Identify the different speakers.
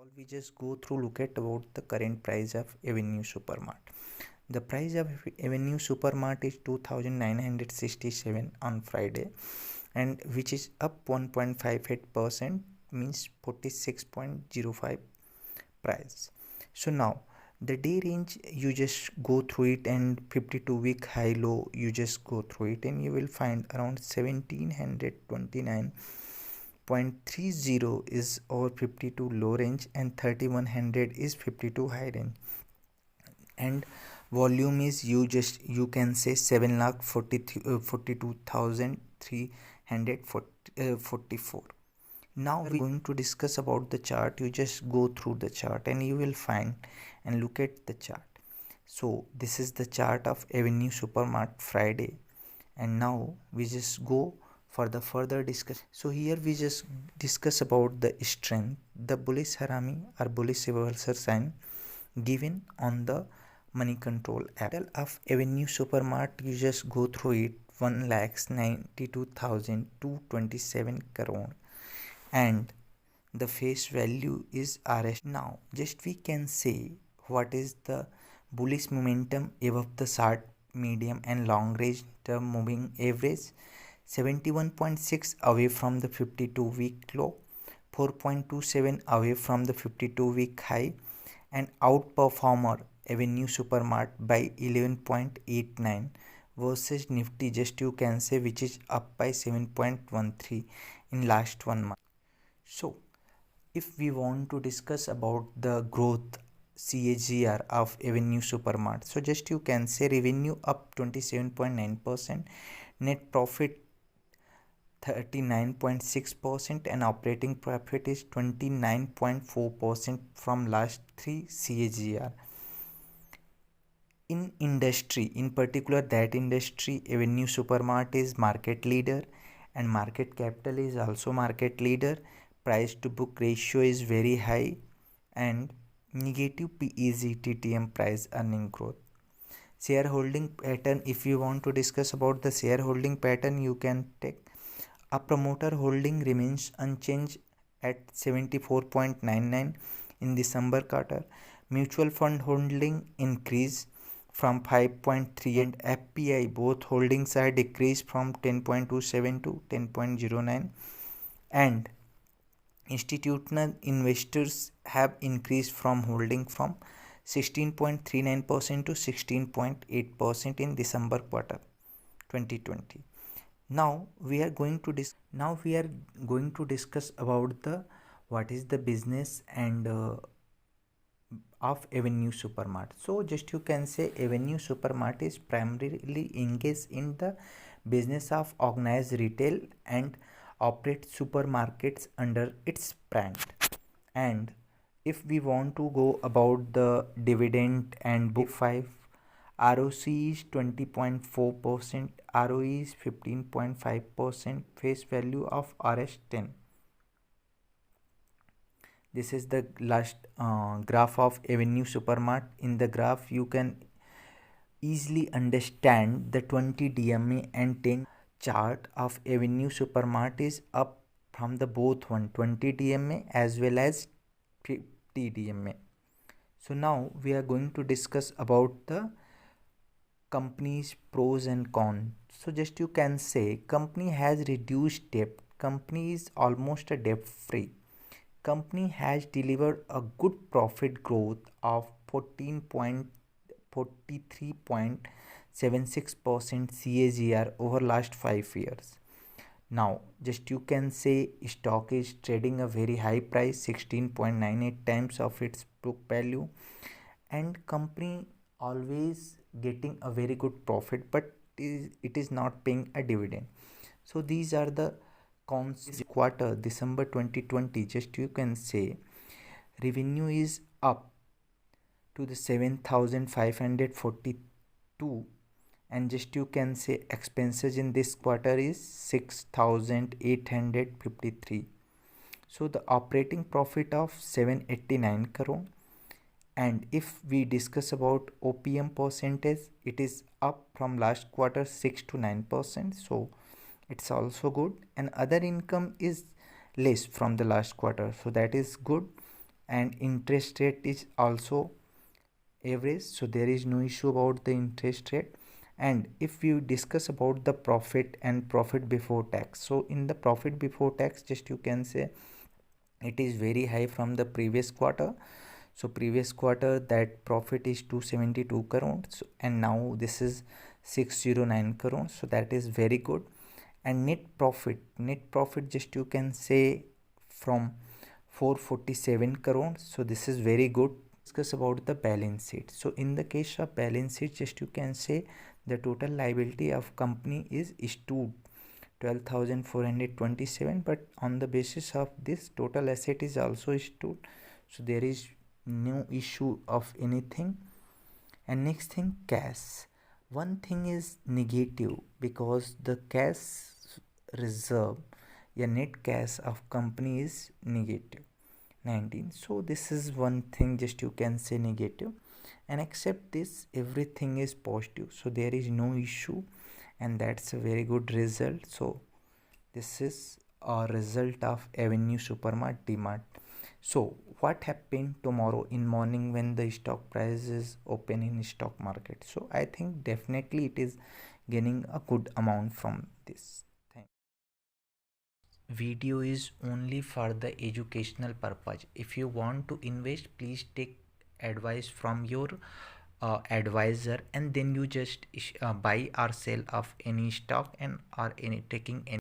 Speaker 1: all, we just go through look at about the current price of Avenue Supermart. The price of Avenue Supermart is 2967 on Friday, and which is up 1.58%, means 46.05 price. So now the day range, you just go through it, and 52-week high low, you just go through it, and you will find around 1729.30 is our 52 low range, and 3100 is 52 high range. And volume is, you can say 7,42,344. Now we're going to discuss about the chart. You just go through the chart and you will find and look at the chart. So this is the chart of Avenue Supermart Friday, and now we just go for the further discussion. So here we just discuss about the strength, the bullish harami or bullish reversal sign given on the money control app of Avenue Supermart. You just go through it, 1,92,227 crore, and the face value is RS. Now just we can say what is the bullish momentum above the short, medium and long range term moving average. 71.6 away from the 52-week low, 4.27 away from the 52-week high, and outperformer Avenue Supermart by 11.89 versus Nifty, just you can say, which is up by 7.13 in last 1 month. So if we want to discuss about the growth CAGR of Avenue Supermart, so just you can say revenue up 27.9%, net profit 39.6%, and operating profit is 29.4% from last 3 CAGR. In industry, in particular that industry, Avenue Supermart is market leader, and market capital is also market leader. Price to book ratio is very high, and negative PEG TTM price earning growth. Shareholding pattern, if you want to discuss about the shareholding pattern, you can take a promoter holding remains unchanged at 74.99 in December quarter. Mutual fund holding increase from 5.3, and FPI both holdings are decreased from 10.27 to 10.09, and institutional investors have increased from holding from 16.39% to 16.8% in December quarter 2020. Now we are going to discuss about the what is the business and of Avenue Supermart. So just you can say Avenue Supermart is primarily engaged in the business of organized retail and operates supermarkets under its brand. And if we want to go about the dividend and book 5, ROC is 20.4%, ROE is 15.5%, face value of RS10. This is the last graph of Avenue Supermart. In the graph, you can easily understand the 20 DMA and 10 chart of Avenue Supermart is up from the both 120 DMA as well as 50 DMA. So now we are going to discuss about the company's pros and cons. So just you can say company has reduced debt. Company is almost a debt free. Company has delivered a good profit growth of 43.76% CAGR over last 5 years. Now just you can say stock is trading a very high price, 16.98 times of its book value, and company always getting a very good profit, but it is not paying a dividend. So these are the cons. Quarter December 2020, just you can say revenue is up to the 7,542, and just you can say expenses in this quarter is 6,853. So the operating profit of 789 crore. And if we discuss about OPM percentage, it is up from last quarter 6 to 9%, so it's also good. And other income is less from the last quarter, so that is good. and interest rate is also average, so there is no issue about the interest rate. And if you discuss about the profit and profit before tax, so in the profit before tax, just you can say it is very high from the previous quarter. So previous quarter that profit is 272 crores and now this is 609 crores, so that is very good. And net profit just you can say from 447 crores, so this is very good. Discuss about the balance sheet. So in the case of balance sheet, just you can say the total liability of company is stood 12,427, but on the basis of this total asset is also stood, so there is no issue of anything. And next thing, cash. One thing is negative because the cash reserve, yeah, net cash of company is negative 19, so this is one thing just you can say negative. And except this everything is positive, so there is no issue, and that's a very good result. So this is a result of Avenue Supermart DMart. So what happened tomorrow in morning when the stock price is open in stock market? So I think definitely it is gaining a good amount from this. Video is only for the educational purpose. If you want to invest, please take advice from your advisor, and then you just buy or sell of any stock and or any taking any